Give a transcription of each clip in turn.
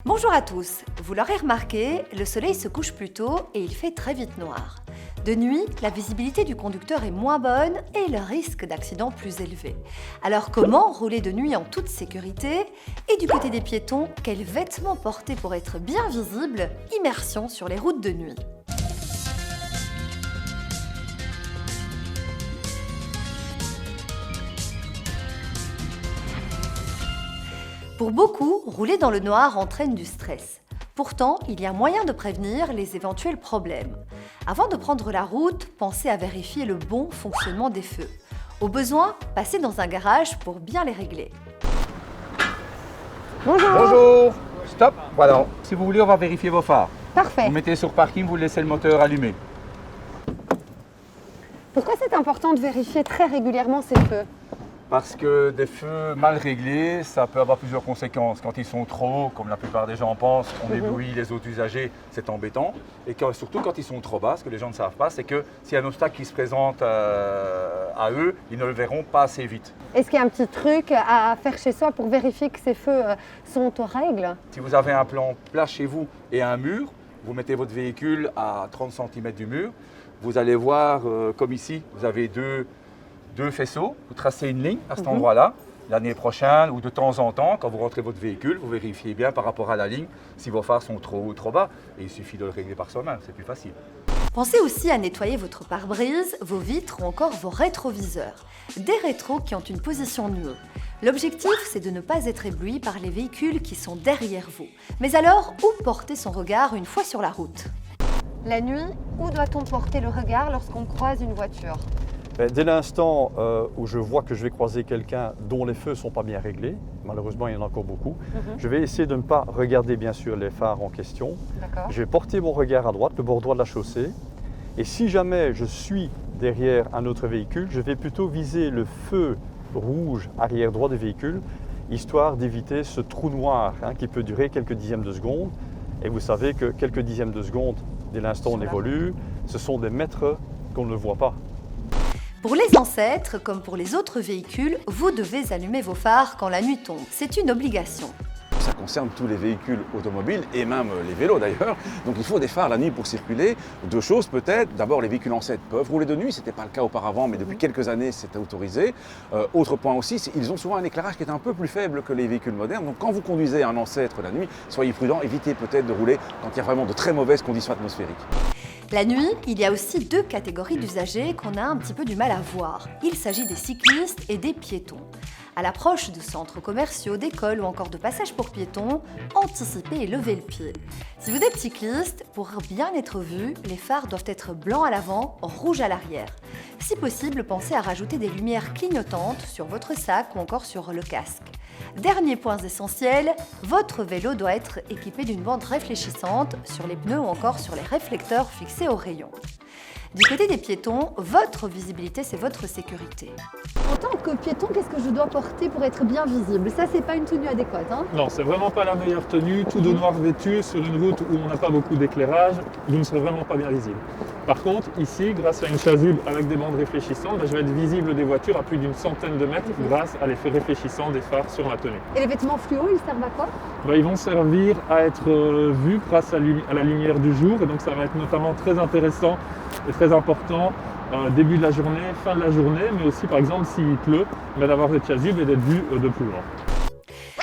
Bonjour à tous, vous l'aurez remarqué, le soleil se couche plus tôt et il fait très vite noir. De nuit, la visibilité du conducteur est moins bonne et le risque d'accident plus élevé. Alors comment rouler de nuit en toute sécurité? Et du côté des piétons, quels vêtements porter pour être bien visible? Immersion sur les routes de nuit. Pour beaucoup, rouler dans le noir entraîne du stress. Pourtant, il y a moyen de prévenir les éventuels problèmes. Avant de prendre la route, pensez à vérifier le bon fonctionnement des feux. Au besoin, passez dans un garage pour bien les régler. Bonjour. Bonjour. Stop. Voilà. Si vous voulez, on va vérifier vos phares. Parfait. Vous mettez sur parking, vous laissez le moteur allumé. Pourquoi c'est important de vérifier très régulièrement ces feux? Parce que des feux mal réglés, ça peut avoir plusieurs conséquences. Quand ils sont trop hauts, comme la plupart des gens pensent, on éblouit les autres usagers, c'est embêtant. Et surtout quand ils sont trop bas, ce que les gens ne savent pas, c'est que s'il y a un obstacle qui se présente à eux, ils ne le verront pas assez vite. Est-ce qu'il y a un petit truc à faire chez soi pour vérifier que ces feux sont aux règles? Si vous avez un plan plat chez vous et un mur, vous mettez votre véhicule à 30 cm du mur, vous allez voir, comme ici, vous avez deux faisceaux, vous tracez une ligne à cet endroit-là. L'année prochaine ou de temps en temps, quand vous rentrez votre véhicule, vous vérifiez bien par rapport à la ligne si vos phares sont trop hauts ou trop bas. Et il suffit de le régler par soi-même, c'est plus facile. Pensez aussi à nettoyer votre pare-brise, vos vitres ou encore vos rétroviseurs. Des rétros qui ont une position nue. L'objectif, c'est de ne pas être ébloui par les véhicules qui sont derrière vous. Mais alors, où porter son regard une fois sur la route? La nuit, où doit-on porter le regard lorsqu'on croise une voiture? Dès l'instant où je vois que je vais croiser quelqu'un dont les feux ne sont pas bien réglés, malheureusement il y en a encore beaucoup, je vais essayer de ne pas regarder bien sûr les phares en question. Je vais porter mon regard à droite, le bord droit de la chaussée. Et si jamais je suis derrière un autre véhicule, je vais plutôt viser le feu rouge arrière droit du véhicule, histoire d'éviter ce trou noir qui peut durer quelques dixièmes de seconde. Et vous savez que quelques dixièmes de seconde, dès l'instant où on évolue, ce sont des mètres qu'on ne voit pas. Pour les ancêtres, comme pour les autres véhicules, vous devez allumer vos phares quand la nuit tombe. C'est une obligation. Ça concerne tous les véhicules automobiles et même les vélos d'ailleurs. Donc il faut des phares la nuit pour circuler. Deux choses peut-être. D'abord, les véhicules ancêtres peuvent rouler de nuit. Ce n'était pas le cas auparavant, mais depuis quelques années, c'est autorisé. Autre point aussi, ils ont souvent un éclairage qui est un peu plus faible que les véhicules modernes. Donc quand vous conduisez un ancêtre la nuit, soyez prudent. Évitez peut-être de rouler quand il y a vraiment de très mauvaises conditions atmosphériques. La nuit, il y a aussi deux catégories d'usagers qu'on a un petit peu du mal à voir. Il s'agit des cyclistes et des piétons. À l'approche de centres commerciaux, d'écoles ou encore de passages pour piétons, anticipez et levez le pied. Si vous êtes cycliste, pour bien être vu, les phares doivent être blancs à l'avant, rouges à l'arrière. Si possible, pensez à rajouter des lumières clignotantes sur votre sac ou encore sur le casque. Dernier point essentiel, votre vélo doit être équipé d'une bande réfléchissante sur les pneus ou encore sur les réflecteurs fixés au rayon. Du côté des piétons, votre visibilité, c'est votre sécurité. En tant que piéton, qu'est-ce que je dois porter pour être bien visible? Ça, c'est pas une tenue adéquate. Non, c'est vraiment pas la meilleure tenue. Tout de noir vêtu sur une route où on n'a pas beaucoup d'éclairage, vous ne serez vraiment pas bien visible. Par contre, ici, grâce à une chasuble avec des bandes réfléchissantes, je vais être visible des voitures à plus d'une centaine de mètres grâce à l'effet réfléchissant des phares sur ma tenue. Et les vêtements fluo, ils servent à quoi? Ils vont servir à être vus grâce à la lumière du jour, et donc ça va être notamment très intéressant et très important début de la journée, fin de la journée, mais aussi par exemple s'il pleut, d'avoir cette chasuble et d'être vu de plus loin.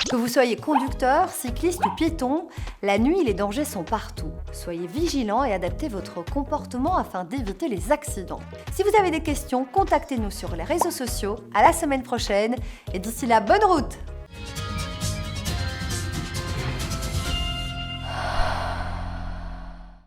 Que vous soyez conducteur, cycliste ou piéton, la nuit, les dangers sont partout. Soyez vigilants et adaptez votre comportement afin d'éviter les accidents. Si vous avez des questions, contactez-nous sur les réseaux sociaux. À la semaine prochaine et d'ici là, bonne route!